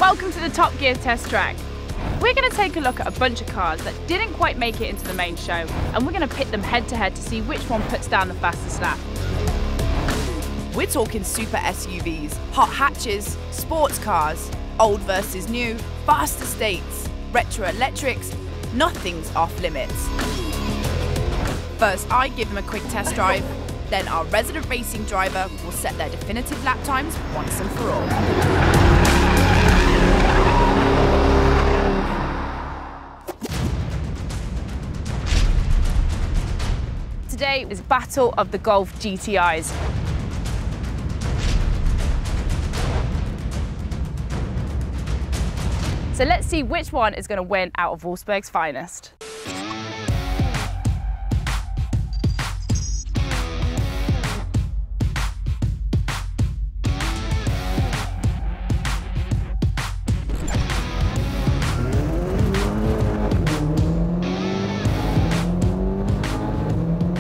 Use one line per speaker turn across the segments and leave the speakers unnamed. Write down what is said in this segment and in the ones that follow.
Welcome to the Top Gear test track. We're going to take a look at a bunch of cars that didn't quite make it into the main show, and we're going to pit them head to head to see which one puts down the fastest lap.
We're talking super SUVs, hot hatches, sports cars, old versus new, fast estates, retro electrics, nothing's off limits. First, I give them a quick test drive, then our resident racing driver will set their definitive lap times once and for all.
Today is Battle of the Golf GTIs. So let's see which one is going to win out of Wolfsburg's finest.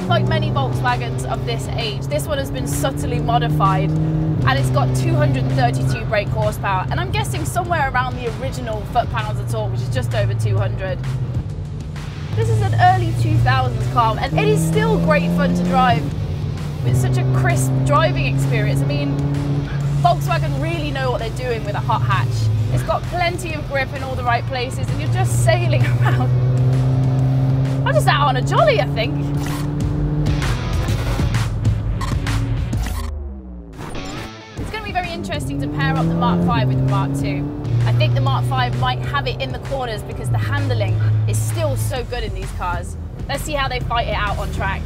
Like many Volkswagens of this age, this one has been subtly modified and it's got 232 brake horsepower, and I'm guessing somewhere around the original foot-pounds of torque, which is just over 200. This is an early 2000s car and it is still great fun to drive. It's such a crisp driving experience. I mean, Volkswagen really know what they're doing with a hot hatch. It's got plenty of grip in all the right places and you're just sailing around. I'm just out on a jolly, I think. Interesting to pair up the Mk5 with the Mk2. I think the Mk5 might have it in the corners because the handling is still so good in these cars. Let's see how they fight it out on track.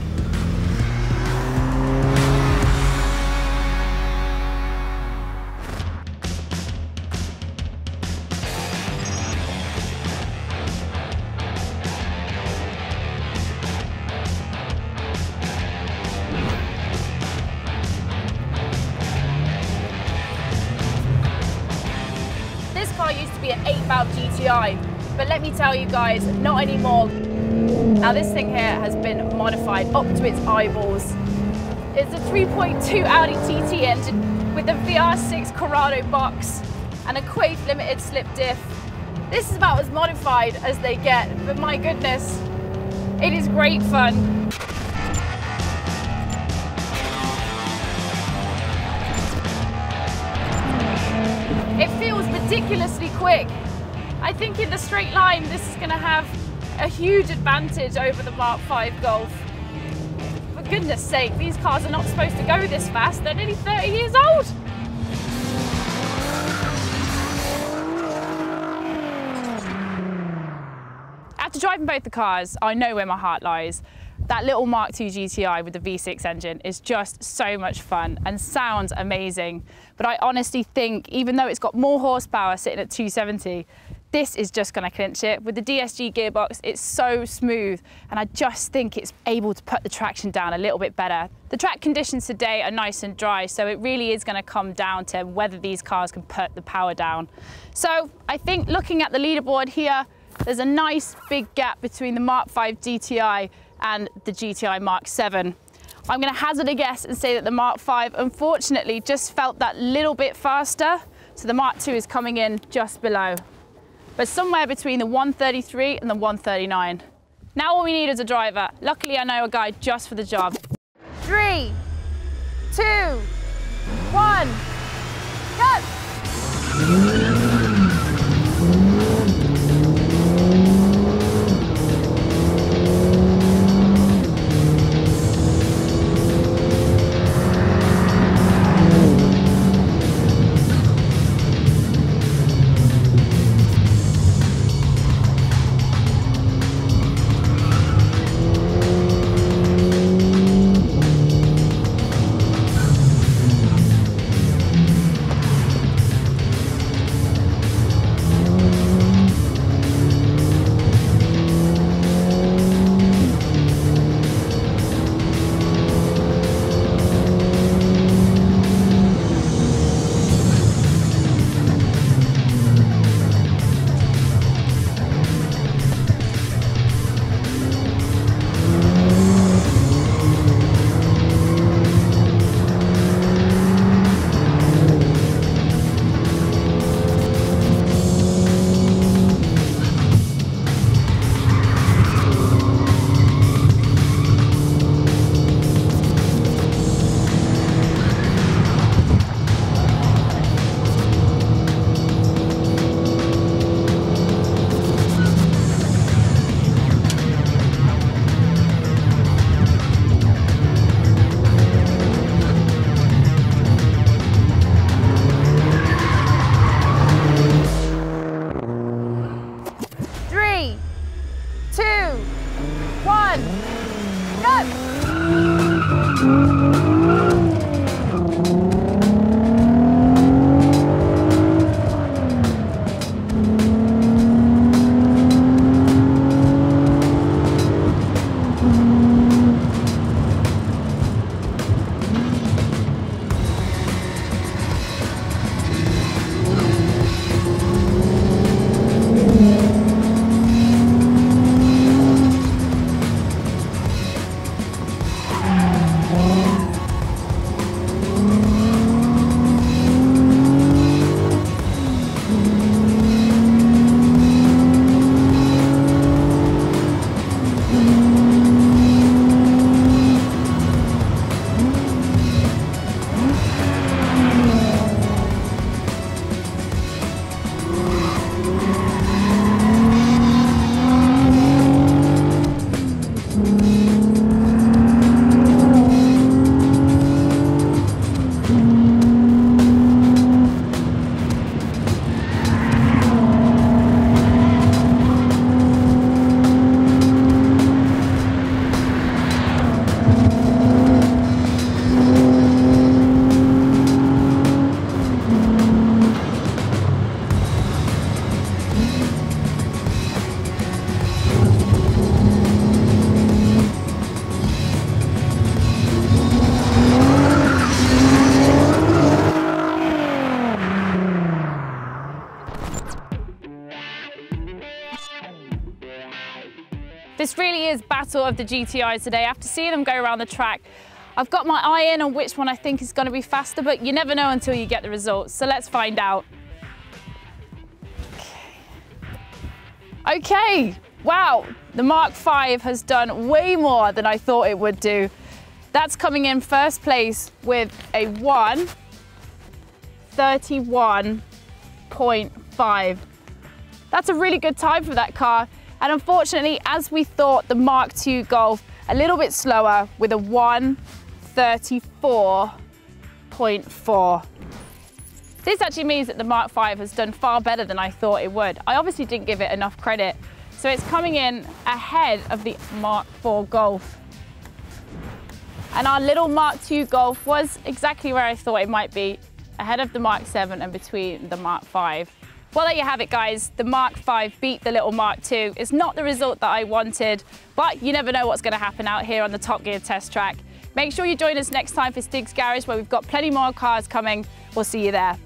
Used to be an 8-valve GTI, but let me tell you guys, not anymore. Now this thing here has been modified up to its eyeballs. It's a 3.2 Audi TT engine with a VR6 Corrado box and a Quaife limited slip diff. This is about as modified as they get, but my goodness, it is great fun. It feels ridiculously quick. I think in the straight line, this is going to have a huge advantage over the Mk5 Golf. For goodness sake, these cars are not supposed to go this fast. They're nearly 30 years old. After driving both the cars, I know where my heart lies. That little Mk2 GTI with the V6 engine is just so much fun and sounds amazing. But I honestly think, even though it's got more horsepower sitting at 270, this is just going to clinch it. With the DSG gearbox, it's so smooth, and I just think it's able to put the traction down a little bit better. The track conditions today are nice and dry, so it really is going to come down to whether these cars can put the power down. So I think looking at the leaderboard here, there's a nice big gap between the Mk5 GTI and the GTI Mk7. I'm going to hazard a guess and say that the Mk5 unfortunately just felt that little bit faster, so the Mk2 is coming in just below. But somewhere between the 133 and the 139. Now all we need is a driver. Luckily I know a guy just for the job. 3, 2, 1, go! This really is battle of the GTIs today. After seeing them go around the track, I've got my eye in on which one I think is going to be faster, but you never know until you get the results. So let's find out. Okay, wow, the Mk5 has done way more than I thought it would do. That's coming in first place with a 1:31.5. That's a really good time for that car. And unfortunately, as we thought, the Mk2 Golf a little bit slower with a 1:34.4. This actually means that the Mk5 has done far better than I thought it would. I obviously didn't give it enough credit. So it's coming in ahead of the Mk4 Golf. And our little Mk2 Golf was exactly where I thought it might be, ahead of the Mk7 and between the Mk5. Well, there you have it, guys. The Mk5 beat the little Mk2. It's not the result that I wanted, but you never know what's going to happen out here on the Top Gear test track. Make sure you join us next time for Stig's Garage, where we've got plenty more cars coming. We'll see you there.